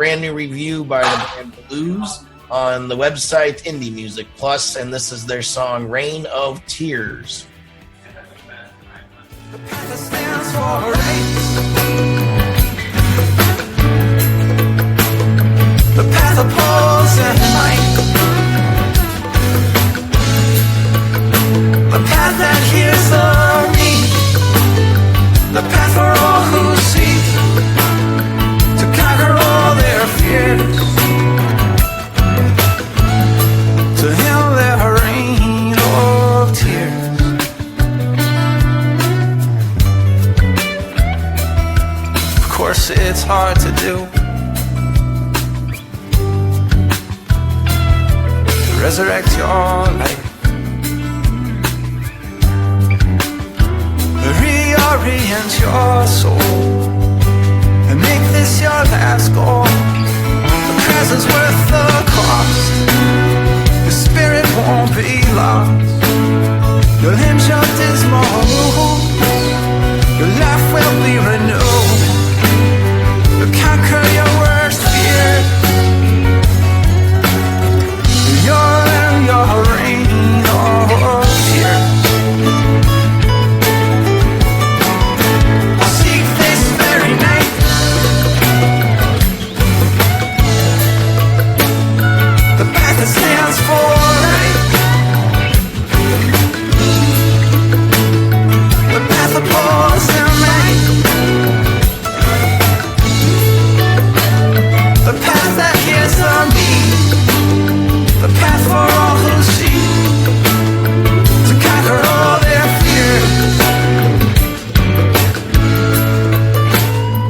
brand new review by the band Bluz on the website Indie Music Plus, and this is their song "Rain of Tears." The path that stands for race. The path of pulls and might. The path that hears the need. The path for all who seek to conquer all their fears. To him their rain of tears. Of course it's hard to do. Resurrect your life. Reorient your soul and make this your last goal. The present's worth the cost. Your spirit won't be lost. Your limbs your dismal mood. Your life will be renewed. You'll conquer your worst fear. Your rain of tears. I'll seek this very night. The path that stands for right. The path that pulls and might. The path that hears the need. The path for all who seek to conquer all their fears.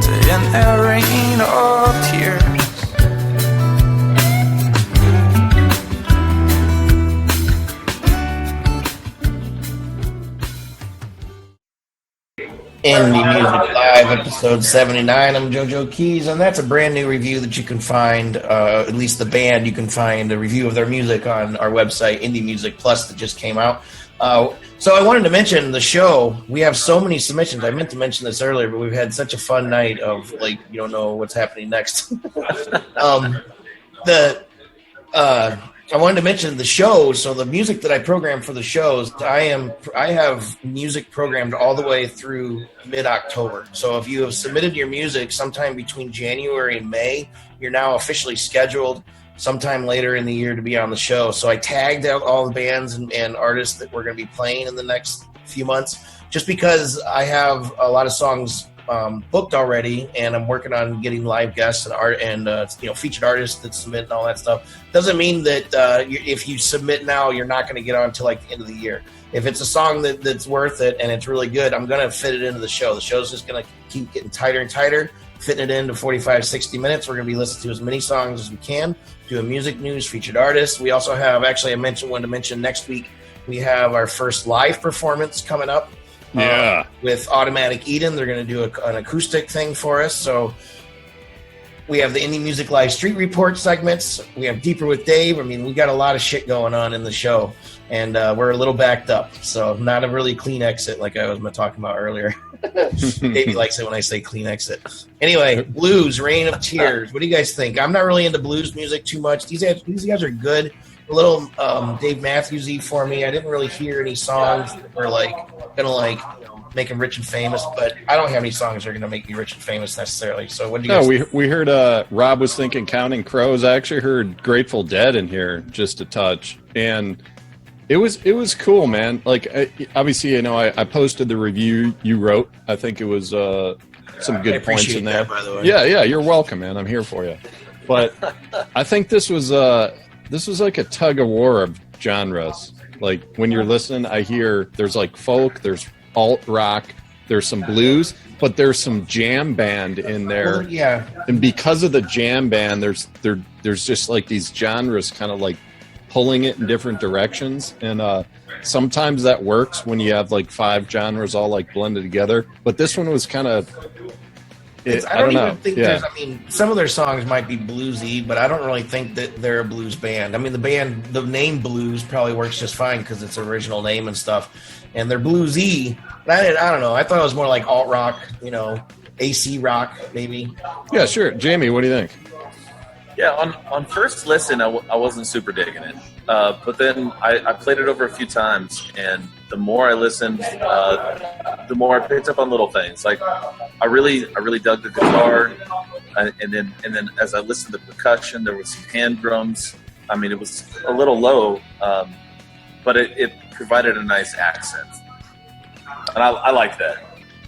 To end their rain of tears. Indie Music Live, episode 79. I'm JoJo Keys, and that's a brand new review that you can find, at least the band, you can find a review of their music on our website, Indie Music Plus, that just came out. So I wanted to mention the show. We have so many submissions. I meant to mention this earlier, but we've had such a fun night of, like, you don't know what's happening next. I wanted to mention the show. So the music that I program for the shows, I have music programmed all the way through mid-October. So if you have submitted your music sometime between January and May, you're now officially scheduled sometime later in the year to be on the show. So I tagged out all the bands and artists that we're going to be playing in the next few months, just because I have a lot of songs booked already, and I'm working on getting live guests and art and featured artists that submit and all that stuff. Doesn't mean that if you submit now, you're not going to get on until like the end of the year. If it's a song that's worth it and it's really good, I'm going to fit it into the show. The show's just going to keep getting tighter and tighter, fitting it into 45, 60 minutes. We're going to be listening to as many songs as we can, doing music news, featured artists. We also have, actually, wanted to mention next week, we have our first live performance coming up. Yeah. With Automatic Eden. They're going to do an acoustic thing for us. So we have the Indie Music Live Street Report segments. We have Deeper with Dave. I mean, we got a lot of shit going on in the show, and we're a little backed up. So not a really clean exit like I was talking about earlier. Davey likes it when I say clean exit. Anyway, Bluz, Rain of Tears. What do you guys think? I'm not really into blues music too much. These guys are good. A little Dave Matthews-y for me. I didn't really hear any songs that were gonna make him rich and famous, but I don't have any songs that are gonna make me rich and famous necessarily. So what do you guys think? We heard Rob was thinking Counting Crows. I actually heard Grateful Dead in here just a touch, and it was cool, man. Like, obviously, I posted the review you wrote. I think it was some good points in there. That, by the way. Yeah, you're welcome, man. I'm here for you. But I think this was like a tug of war of genres. Like, when you're listening, I hear there's like folk, there's alt rock, there's some blues, but there's some jam band in there. Well, yeah. And because of the jam band, there's just like these genres kind of like pulling it in different directions. And sometimes that works when you have like 5 genres all like blended together. But this one was kind of, I don't even think there's, some of their songs might be bluesy, but I don't really think that they're a blues band. I mean, the name Bluz probably works just fine because it's original name and stuff, and they're bluesy. But I don't know. I thought it was more like alt rock, AC rock, maybe. Yeah, sure. Jamie, what do you think? Yeah, on first listen, I wasn't super digging it, but then I played it over a few times, and the more I listened, the more I picked up on little things. Like I really dug the guitar, and then as I listened to the percussion, there was some hand drums. I mean, it was a little low, but it provided a nice accent, and I like that.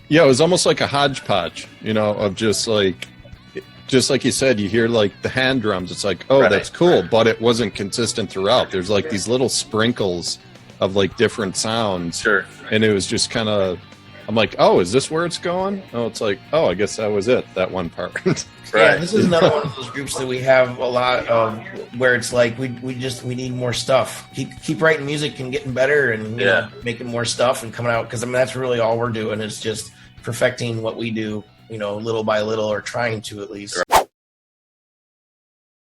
Yeah, it was almost like a hodgepodge, of just like you said, you hear like the hand drums. It's like, oh, that's cool, but it wasn't consistent throughout. There's like these little sprinkles of like different sounds. Sure. And it was just kind of, I'm like, oh, is this where it's going? Oh, it's like, oh, I guess that was it, that one part. Yeah, this is another one of those groups that we have a lot of, where it's like we need more stuff. Keep writing music and getting better, and you know, making more stuff and coming out, because I mean that's really all we're doing is just perfecting what we do, little by little, or trying to at least.